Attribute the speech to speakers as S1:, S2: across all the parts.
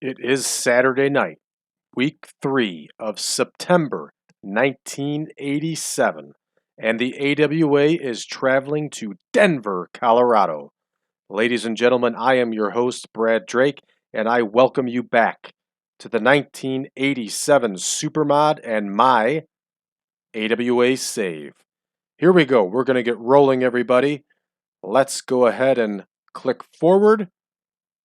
S1: It is Saturday night, week 3 of September 1987, and the AWA is traveling to Denver, Colorado. Ladies and gentlemen, I am your host, Brad Drake, and I welcome you back to the 1987 Supermod and my AWA save. Here we go. We're going to get rolling, everybody. Let's go ahead and click forward,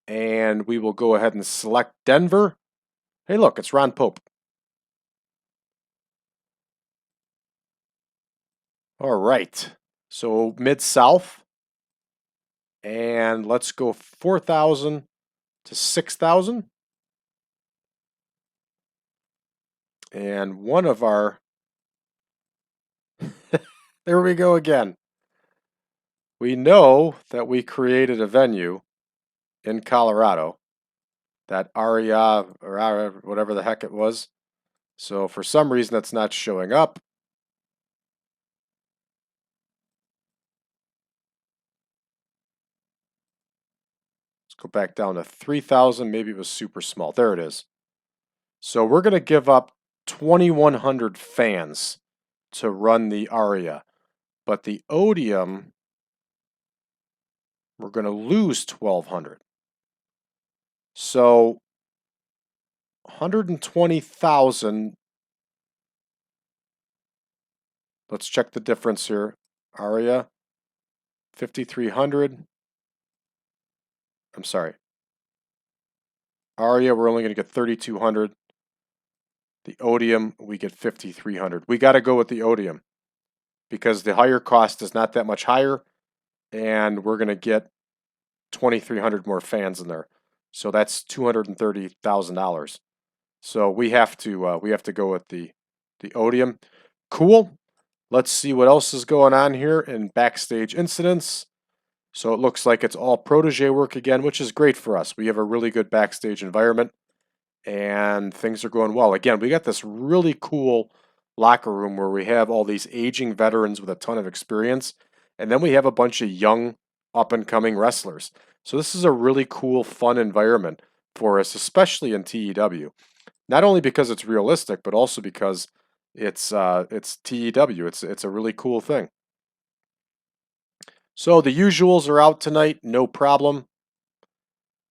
S1: and we will go ahead and select Denver. Hey, look, it's Ron Pope. All right. So Mid-South. And let's go 4,000 to 6,000. And one of our... there we go again. We know that we created a venue in Colorado. That Aria, or whatever the heck it was. So for some reason that's not showing up. Let's go back down to 3,000. Maybe it was super small. There it is. So we're going to give up 2,100 fans to run the Aria. But the Odeum, we're going to lose 1,200. So 120,000. Let's check the difference here. Aria, 5,300. I'm sorry. Aria, we're only going to get 3,200. The Odeum, we get 5,300. We got to go with the Odeum because the higher cost is not that much higher, and we're going to get 2,300 more fans in there. So that's $230,000. So we have to go with the Odeum. Cool. Let's see what else is going on here in backstage incidents. So it looks like it's all protege work again, which is great for us. We have a really good backstage environment and things are going well. Again, we got this really cool locker room where we have all these aging veterans with a ton of experience, and then we have a bunch of young up and coming wrestlers. So this is a really cool, fun environment for us, especially in TEW. Not only because it's realistic, but also because it's TEW. It's a really cool thing. So the usuals are out tonight, no problem.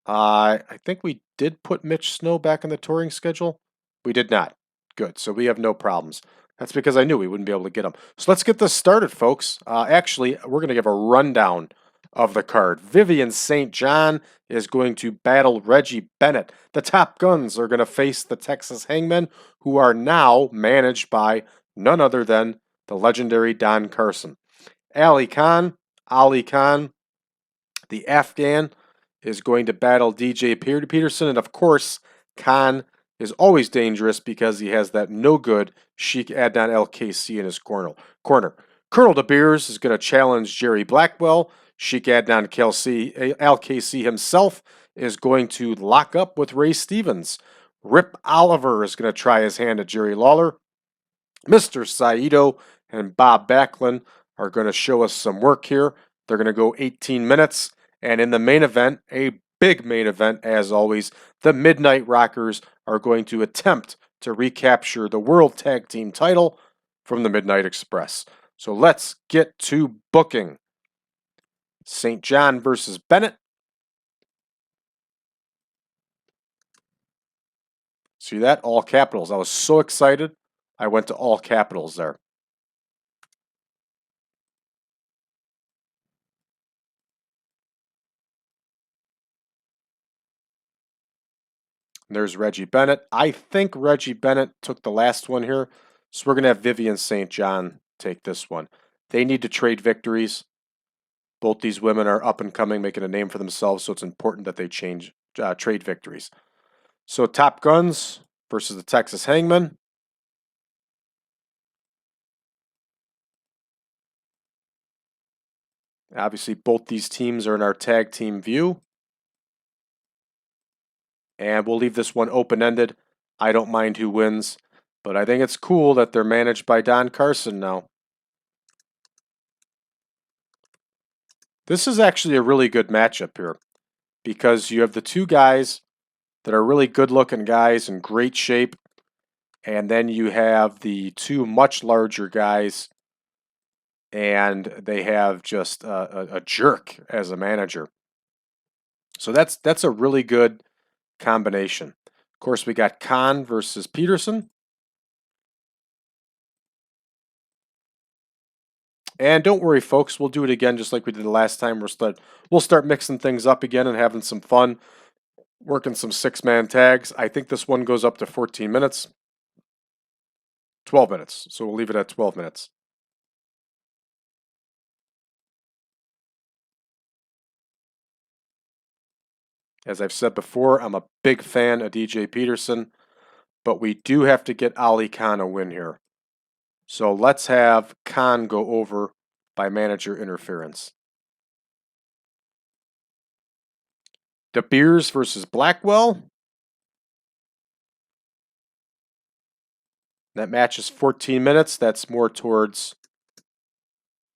S1: I think we did put Mitch Snow back in the touring schedule. We did not. Good. So we have no problems. That's because I knew we wouldn't be able to get him. So let's get this started, folks. Actually, we're going to give a rundown of the card. Vivian St. John is going to battle Reggie Bennett. The Top Guns are going to face the Texas Hangmen, who are now managed by none other than the legendary Don Carson. Ali Khan, the Afghan, is going to battle DJ Peterson, and of course, Khan is always dangerous because he has that no good Sheik Adnan al-Kaissey in his corner. Colonel DeBeers is going to challenge Jerry Blackwell. Sheik Adnan al-Kaissey himself is going to lock up with Ray Stevens. Rip Oliver is going to try his hand at Jerry Lawler. Mr. Saito and Bob Backlund are going to show us some work here. They're going to go 18 minutes. And in the main event, a big main event as always, the Midnight Rockers are going to attempt to recapture the World Tag Team title from the Midnight Express. So let's get to booking. St. John versus Bennett. See that? All capitals. I was so excited. I went to all capitals there. There's Reggie Bennett. I think Reggie Bennett took the last one here. So we're going to have Vivian St. John take this one. They need to trade victories. Both these women are up and coming, making a name for themselves, so it's important that they trade victories. So Top Guns versus the Texas Hangmen. Obviously, both these teams are in our tag team view. And we'll leave this one open-ended. I don't mind who wins, but I think it's cool that they're managed by Don Carson now. This is actually a really good matchup here because you have the two guys that are really good-looking guys in great shape. And then you have the two much larger guys, and they have just a jerk as a manager. So that's a really good combination. Of course, we got Khan versus Peterson. And don't worry, folks, we'll do it again just like we did the last time. We'll start mixing things up again and having some fun, working some six-man tags. I think this one goes up to 14 minutes. 12 minutes. So we'll leave it at 12 minutes. As I've said before, I'm a big fan of DJ Peterson, but we do have to get Ali Khan a win here. So let's have Khan go over by manager interference. DeBeers versus Blackwell. That match is 14 minutes. That's more towards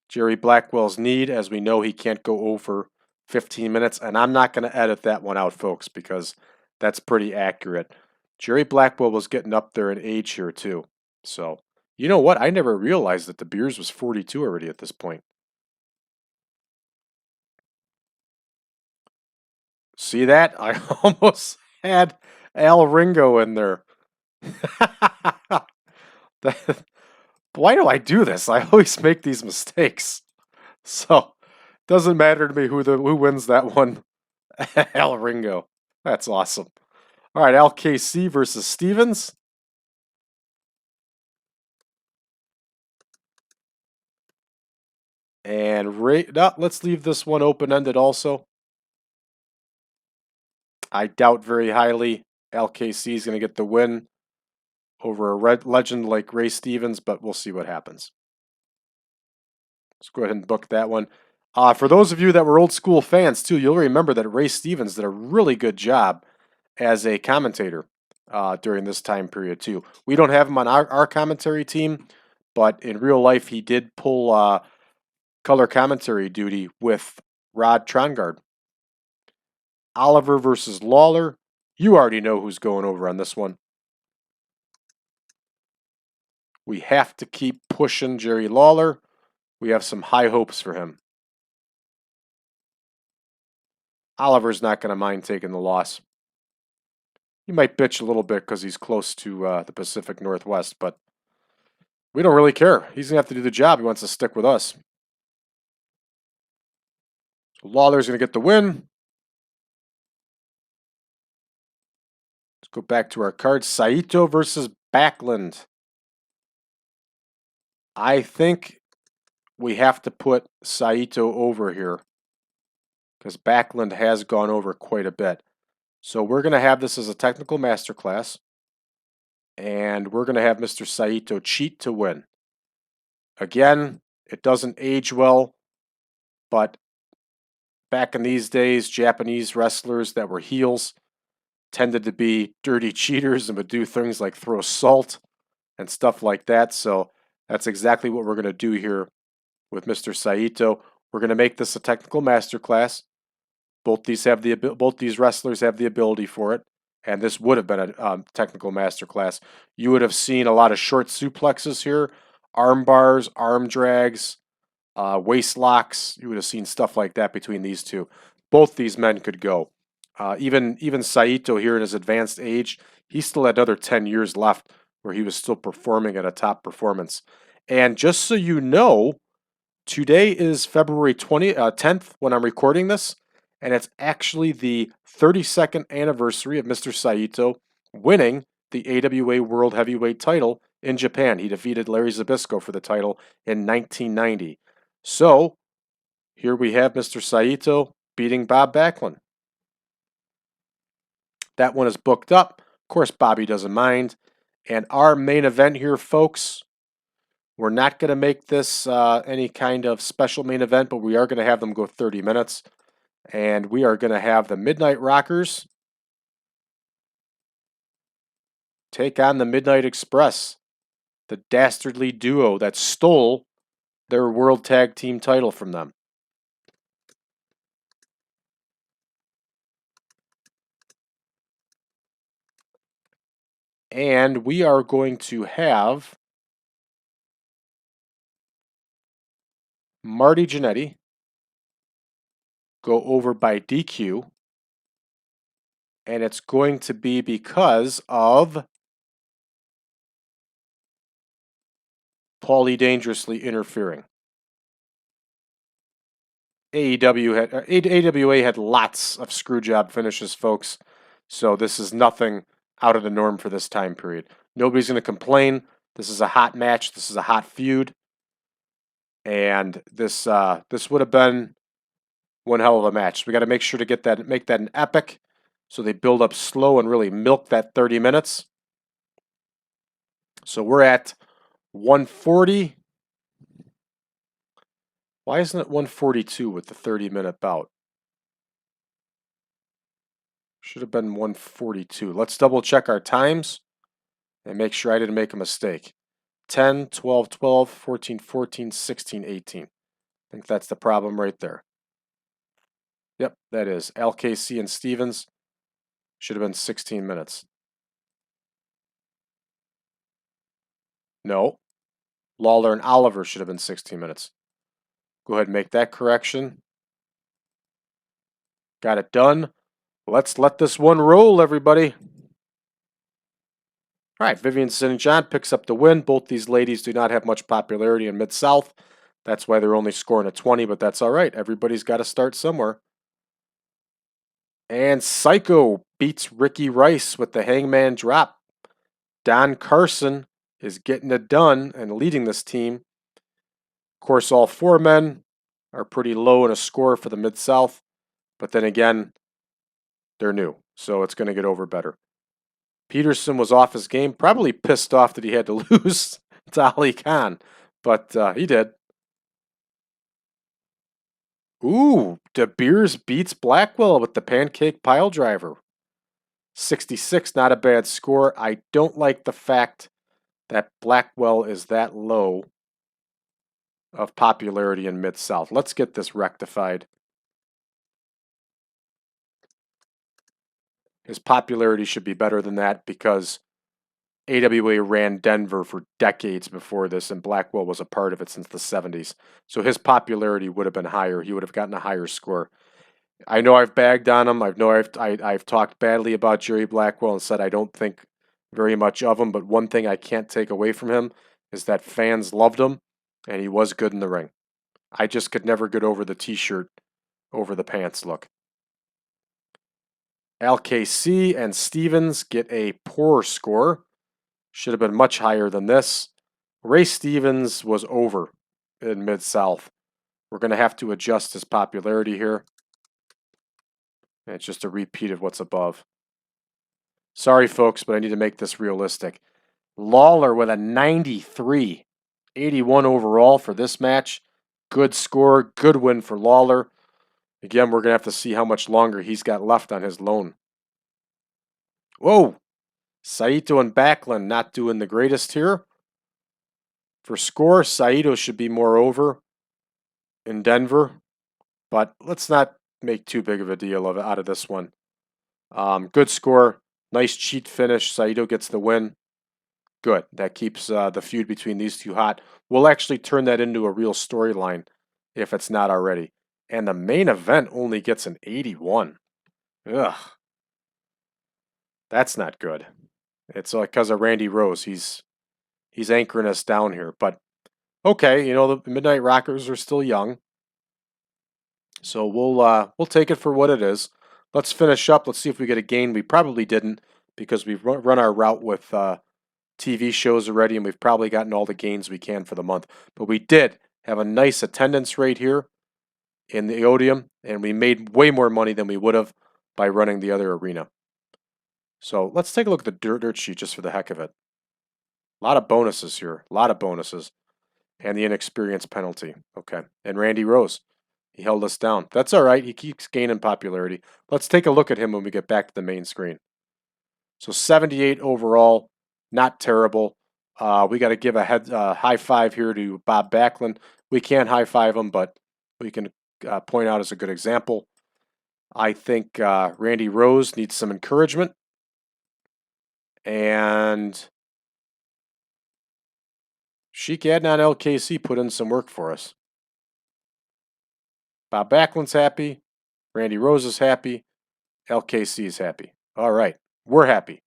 S1: Jerry Blackwell's need, as we know he can't go over 15 minutes. And I'm not going to edit that one out, folks, because that's pretty accurate. Jerry Blackwell was getting up there in age here, too. So, you know what? I never realized that DeBeers was 42 already at this point. See that? I almost had Al Ringo in there. Why do I do this? I always make these mistakes. So, doesn't matter to me who wins that one. Al Ringo. That's awesome. All right, al-Kaissey versus Stevens. And let's leave this one open-ended also. I doubt very highly al-Kaissey is going to get the win over a legend like Ray Stevens, but we'll see what happens. Let's go ahead and book that one. For those of you that were old school fans too, you'll remember that Ray Stevens did a really good job as a commentator during this time period too. We don't have him on our commentary team, but in real life he did pull color commentary duty with Rod Trongard. Oliver versus Lawler. You already know who's going over on this one. We have to keep pushing Jerry Lawler. We have some high hopes for him. Oliver's not going to mind taking the loss. He might bitch a little bit because he's close to the Pacific Northwest, but we don't really care. He's going to have to do the job. He wants to stick with us. So Lawler's going to get the win. Let's go back to our cards. Saito versus Backlund. I think we have to put Saito over here because Backlund has gone over quite a bit. So we're going to have this as a technical masterclass, and we're going to have Mr. Saito cheat to win. Again, it doesn't age well, but back in these days, Japanese wrestlers that were heels tended to be dirty cheaters and would do things like throw salt and stuff like that. So that's exactly what we're going to do here with Mr. Saito. We're going to make this a technical masterclass. Both these wrestlers have the ability for it, and this would have been a technical masterclass. You would have seen a lot of short suplexes here, arm bars, arm drags, waist locks. You would have seen stuff like that between these two. Both these men could go. Even Saito here in his advanced age, he still had another 10 years left where he was still performing at a top performance. And just so you know, today is February 10th when I'm recording this, and it's actually the 32nd anniversary of Mr. Saito winning the AWA World Heavyweight title in Japan. He defeated Larry Zbyszko for the title in 1990. So, here we have Mr. Saito beating Bob Backlund. That one is booked up. Of course, Bobby doesn't mind. And our main event here, folks, we're not going to make this any kind of special main event, but we are going to have them go 30 minutes. And we are going to have the Midnight Rockers take on the Midnight Express, the dastardly duo that stole their World Tag Team title from them. And we are going to have Marty Jannetty go over by DQ. And it's going to be because of Paulie dangerously interfering. AWA had lots of screwjob finishes, folks. So this is nothing out of the norm for this time period. Nobody's going to complain. This is a hot match. This is a hot feud. And this would have been one hell of a match. We got to make sure to make that an epic. So they build up slow and really milk that 30 minutes. So we're at 140. Why isn't it 142 with the 30-minute bout? Should have been 142. Let's double check our times and make sure I didn't make a mistake. 10, 12, 12, 14, 14, 16, 18. I think that's the problem right there. Yep, that is. Al-Kaissey and Stevens should have been 16 minutes. No. Lawler and Oliver should have been 16 minutes. Go ahead and make that correction. Got it done. Let's let this one roll, everybody. All right, Vivian St. John picks up the win. Both these ladies do not have much popularity in Mid-South. That's why they're only scoring a 20, but that's all right. Everybody's got to start somewhere. And Psycho beats Ricky Rice with the Hangman drop. Don Carson is getting it done and leading this team. Of course, all four men are pretty low in a score for the Mid-South, but then again, they're new, so it's going to get over better. Peterson was off his game, probably pissed off that he had to lose to Ali Khan, but he did. Ooh, DeBeers beats Blackwell with the pancake pile driver. 66, not a bad score. I don't like the fact that Blackwell is that low of popularity in Mid-South. Let's get this rectified. His popularity should be better than that because AWA ran Denver for decades before this, and Blackwell was a part of it since the 70s. So his popularity would have been higher. He would have gotten a higher score. I know I've bagged on him. I've talked badly about Jerry Blackwell and said I don't think very much of him. But one thing I can't take away from him is that fans loved him, and he was good in the ring. I just could never get over the T-shirt over the pants look. al-Kaissey and Stevens get a poor score. Should have been much higher than this. Ray Stevens was over in Mid-South. We're going to have to adjust his popularity here. And it's just a repeat of what's above. Sorry, folks, but I need to make this realistic. Lawler with a 93. 81 overall for this match. Good score. Good win for Lawler. Again, we're going to have to see how much longer he's got left on his loan. Whoa! Saito and Backlund not doing the greatest here. For score, Saito should be more over in Denver. But let's not make too big of a deal out of this one. Good score. Nice cheat finish. Saito gets the win. Good. That keeps the feud between these two hot. We'll actually turn that into a real storyline if it's not already. And the main event only gets an 81. Ugh. That's not good. It's because of Randy Rose. He's anchoring us down here. But okay, you know, the Midnight Rockers are still young. So we'll take it for what it is. Let's finish up. Let's see if we get a gain. We probably didn't because we've run our route with TV shows already, and we've probably gotten all the gains we can for the month. But we did have a nice attendance rate here in the Odeum, and we made way more money than we would have by running the other arena. So let's take a look at the dirt sheet just for the heck of it. A lot of bonuses here. A lot of bonuses. And the inexperience penalty. Okay. And Randy Rose. He held us down. That's all right. He keeps gaining popularity. Let's take a look at him when we get back to the main screen. So 78 overall. Not terrible. We got to give a high five here to Bob Backlund. We can't high five him, but we can point out as a good example. I think Randy Rose needs some encouragement. And Sheik Adnan al-Kaissey put in some work for us. Bob Backlund's happy. Randy Rose is happy. al-Kaissey is happy. All right. We're happy.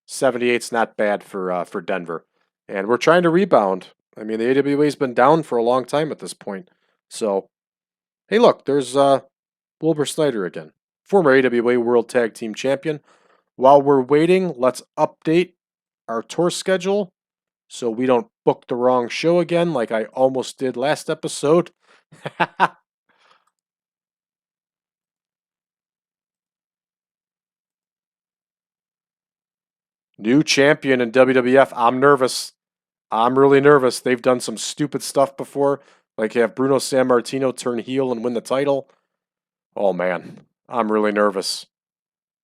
S1: 78's not bad for Denver. And we're trying to rebound. I mean, the AWA's been down for a long time at this point. So, hey, look, there's Wilbur Snyder again, former AWA World Tag Team Champion. While we're waiting, let's update our tour schedule so we don't book the wrong show again like I almost did last episode. New champion in WWF. I'm nervous. I'm really nervous. They've done some stupid stuff before, like have Bruno Sammartino turn heel and win the title. Oh man, I'm really nervous.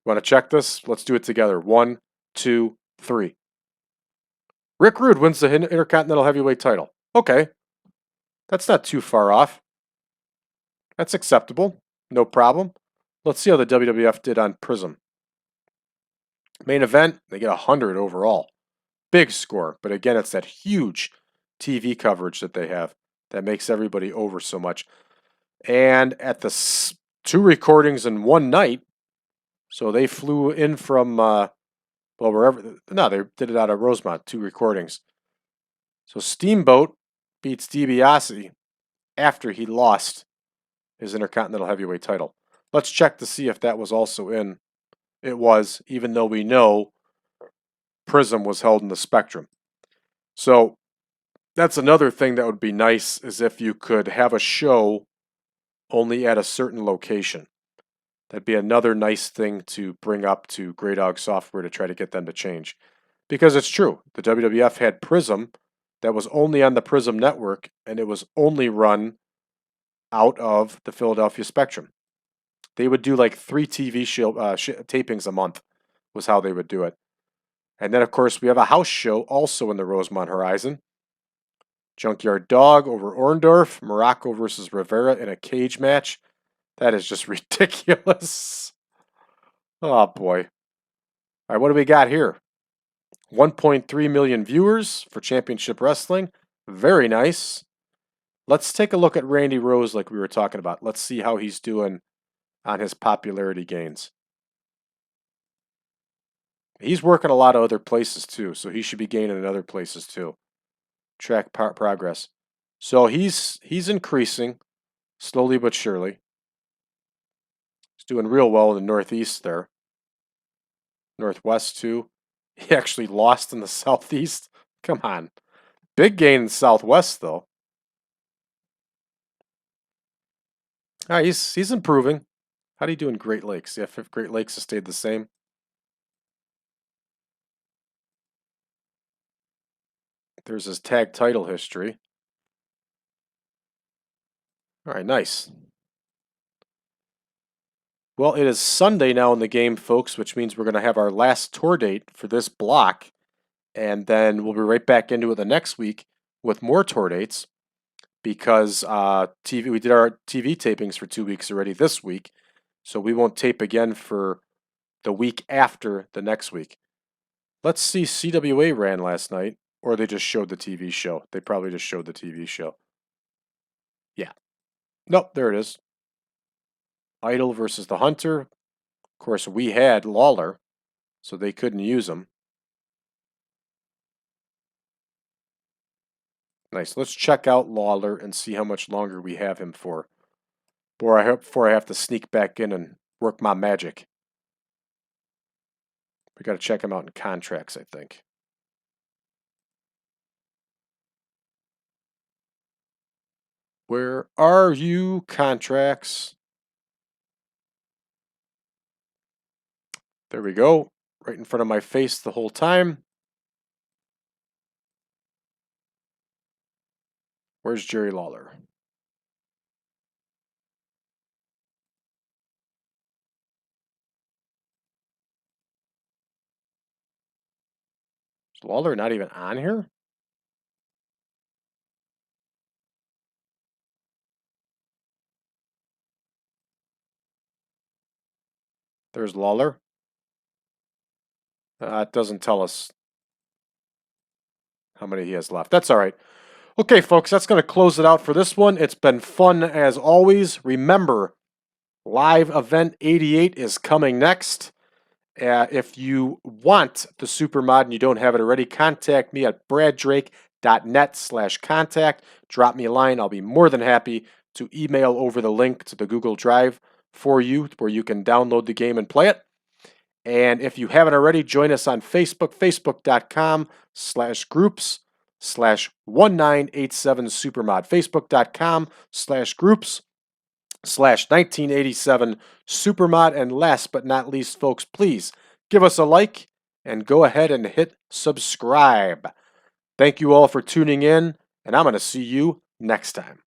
S1: Want to check this? Let's do it together. 1, 2, 3. Rick Rude wins the Intercontinental Heavyweight title. Okay, that's not too far off. That's acceptable. No problem. Let's see how the WWF did on Prism. Main event, they get 100 overall. Big score, but again, it's that huge TV coverage that they have that makes everybody over so much. And at the 2 recordings in one night, so they flew in from, wherever, no, they did it out of Rosemont, 2 recordings. So Steamboat beats DiBiase after he lost his Intercontinental Heavyweight title. Let's check to see if that was also in. It was, even though we know Prism was held in the Spectrum. So that's another thing that would be nice, is if you could have a show only at a certain location. That'd be another nice thing to bring up to Grey Dog Software to try to get them to change. Because it's true, the WWF had Prism that was only on the Prism network, and it was only run out of the Philadelphia Spectrum. They would do like 3 TV show, tapings a month was how they would do it. And then, of course, we have a house show also in the Rosemont Horizon. Junkyard Dog over Orndorff, Morocco versus Rivera in a cage match. That is just ridiculous. Oh, boy. All right, what do we got here? 1.3 million viewers for Championship Wrestling. Very nice. Let's take a look at Randy Rose like we were talking about. Let's see how he's doing on his popularity gains. He's working a lot of other places too, so he should be gaining in other places too. Track progress. So he's increasing slowly but surely. He's doing real well in the Northeast there. Northwest too. He actually lost in the Southeast. Come on. Big gain in Southwest though. Ah, he's improving. How do you do in Great Lakes? Yeah, if Great Lakes has stayed the same. There's his tag title history. All right, nice. Well, it is Sunday now in the game, folks, which means we're going to have our last tour date for this block. And then we'll be right back into it the next week with more tour dates because we did our TV tapings for 2 weeks already this week. So we won't tape again for the week after the next week. Let's see, CWA ran last night, or they just showed the TV show. They probably just showed the TV show. Yeah. Nope, there it is. Idol versus the Hunter. Of course, we had Lawler, so they couldn't use him. Nice. Let's check out Lawler and see how much longer we have him for. Before I have to sneak back in and work my magic. We got to check him out in contracts, I think. Where are you, contracts? There we go. Right in front of my face the whole time. Where's Jerry Lawler? Is Lawler not even on here? There's Lawler. It doesn't tell us how many he has left. That's all right. Okay, folks, that's going to close it out for this one. It's been fun as always. Remember, Live Event 88 is coming next. If you want the Supermod and you don't have it already, contact me at braddrake.net/contact. Drop me a line. I'll be more than happy to email over the link to the Google Drive for you where you can download the game and play it. And if you haven't already, join us on Facebook, facebook.com/groups/1987supermod, facebook.com/groups/1987 supermod. And last but not least, folks, please give us a like and go ahead and hit subscribe. Thank you all for tuning in, and I'm going to see you next time.